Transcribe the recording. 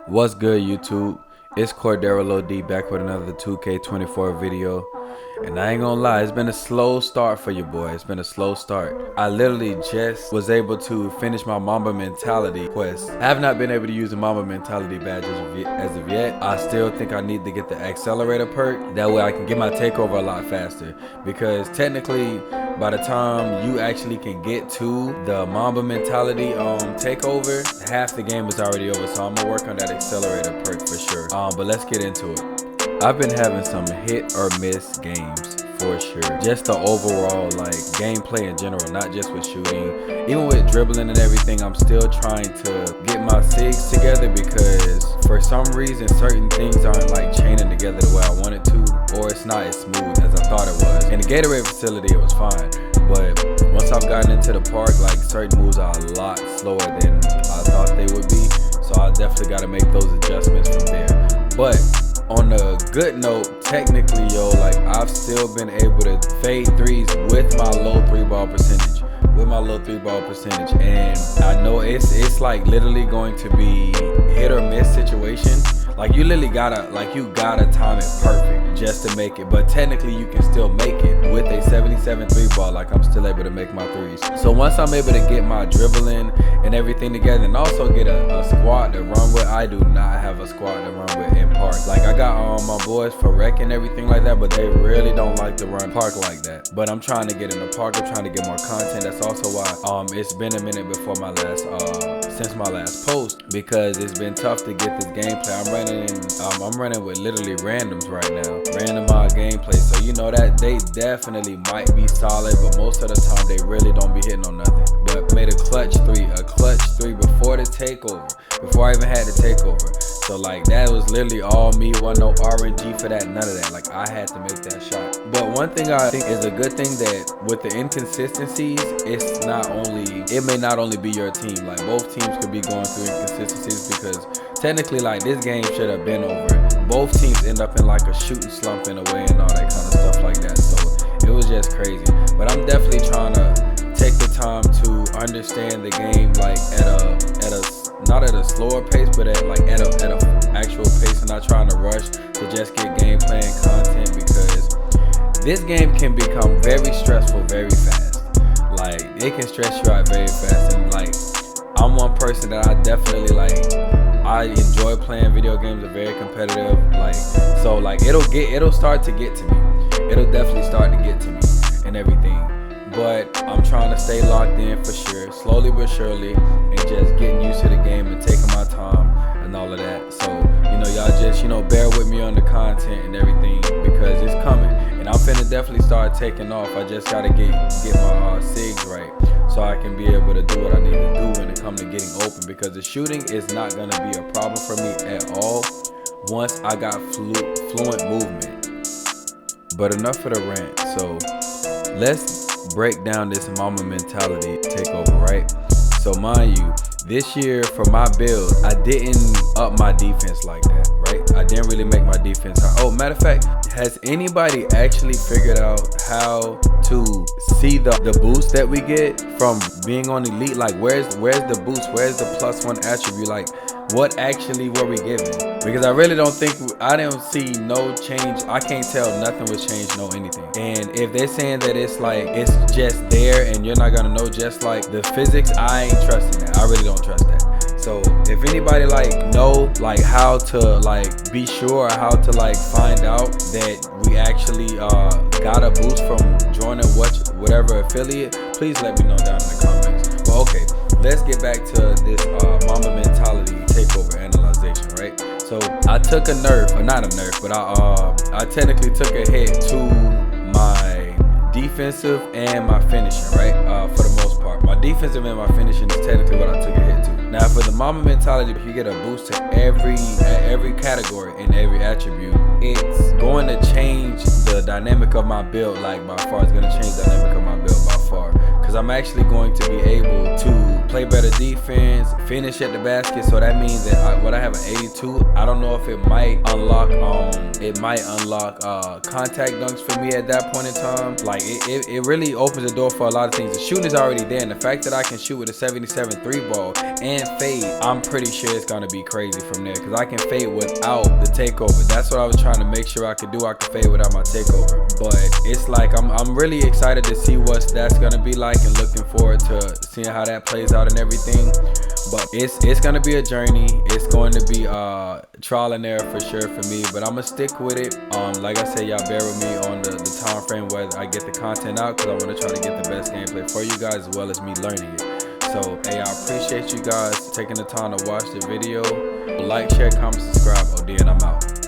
What's good, YouTube? It's Cordero Low D back with another 2K24 video. And I ain't gonna lie, it's been a slow start for you, boy. It's been a slow start. I literally just was able to finish my Mamba Mentality quest. I have not been able to use the Mamba Mentality badge as of yet. I still think I need to get the accelerator perk. That way I can get my takeover a lot faster. Because technically, by the time you actually can get to the Mamba Mentality takeover, half the game is already over. So I'm gonna work on that accelerator perk for sure. But let's get into it. I've been having some hit or miss games for sure. Just the overall like gameplay in general, not just with shooting. Even with dribbling and everything, I'm still trying to get my SIGs together because for some reason certain things aren't like chaining together the way I want it to, or it's not as smooth as I thought it was. In the Gatorade facility it was fine, but once I've gotten into the park, like certain moves are a lot slower than I thought they would be. So I definitely got to make those adjustments from there. But on a good note, technically, like I've still been able to fade threes with my low three ball percentage. And I know it's like literally going to be hit or miss situation. Like you literally gotta time it perfect just to make it, but technically you can still make it with a 77 three ball. Like I'm still able to make my threes. So once I'm able to get my dribbling and everything together, and also get a squad to run with. I do not have a squad to run with in park. Like I got my boys for rec and everything like that, but they really don't like to run park like that. But I'm trying to get in the park. I'm trying to get more content. That's also why it's been a minute before my last since my last post, because it's been tough to get this gameplay. I'm running with literally randoms right now, randomized gameplay. So you know that they definitely might be solid, but most of the time they really don't be hitting on nothing. But made a clutch three before the takeover, before I even had the takeover. So like that was literally all me, wasn't no RNG for that, none of that. Like I had to make that shot. But one thing I think is a good thing, that with the inconsistencies, it may not only be your team. Like both teams could be going through inconsistencies, because technically like this game should have been over. Both teams end up in like a shooting slump in a way and all that kind of stuff like that. So it was just crazy. But I'm definitely trying to take the time to understand the game, like not at a slower pace, but at a actual pace, and not trying to rush to just get gameplay and content, because this game can become very stressful very fast. Like it can stress you out very fast, and like I'm one person that I definitely I enjoy playing video games. Are very competitive, so it'll start to get to me. It'll definitely start to get to me and everything. But I'm trying to stay locked in for sure, slowly but surely, and just getting used to the game and taking my time and all of that. So, y'all just, bear with me on the content and everything, because it's coming. And I'm finna definitely start taking off. I just gotta get my SIGs right, so I can be able to do what I need to do when it comes to getting open, because the shooting is not gonna be a problem for me at all once I got fluent movement. But enough of the rant. So let's break down this Mamba Mentality takeover, right? So mind you, this year for my build, I didn't up my defense like that, right? I didn't really make my defense high. Oh, matter of fact, has anybody actually figured out how to see the boost that we get from being on elite? Like where's the boost? Where's the +1 attribute? Like what actually were we given? Because I didn't see no change. I can't tell nothing was changed, no anything. And if they're saying that it's just there and you're not gonna know just like the physics, I ain't trusting that. I really don't trust that. So if anybody know how to be sure, how to find out that we actually got a boost from joining whatever affiliate, please let me know down in the comments. But okay, let's get back to this Mamba Mentality takeover analyzation, right? So I took a nerf, or not a nerf, but I technically took a hit to my defensive and my finishing, right? For the most part, my defensive and my finishing is technically what I took a hit to. Now for the Mamba Mentality, if you get a boost to every category and every attribute, it's going to change the dynamic of my build. Like by far, it's going to change the dynamic of my build by far, because I'm actually going to be able to play better defense, finish at the basket. So that means that I have an 82. I don't know if it might unlock contact dunks for me at that point in time. Like it really opens the door for a lot of things. The shooting is already there, and the fact that I can shoot with a 77 3-ball and fade, I'm pretty sure it's gonna be crazy from there, because I can fade without the takeover. That's what I was trying to make sure I could do. I could fade without my takeover. But it's like I'm really excited to see what that's gonna be like, and looking forward to seeing how that plays out and everything. But it's gonna be a journey. It's going to be trial and error for sure for me, but I'm gonna stick with it. Like I said, y'all bear with me on the time frame where I get the content out, because I want to try to get the best gameplay for you guys, as well as me learning it. So hey, I appreciate you guys taking the time to watch the video. Like, share, comment, subscribe. OD, and I'm out.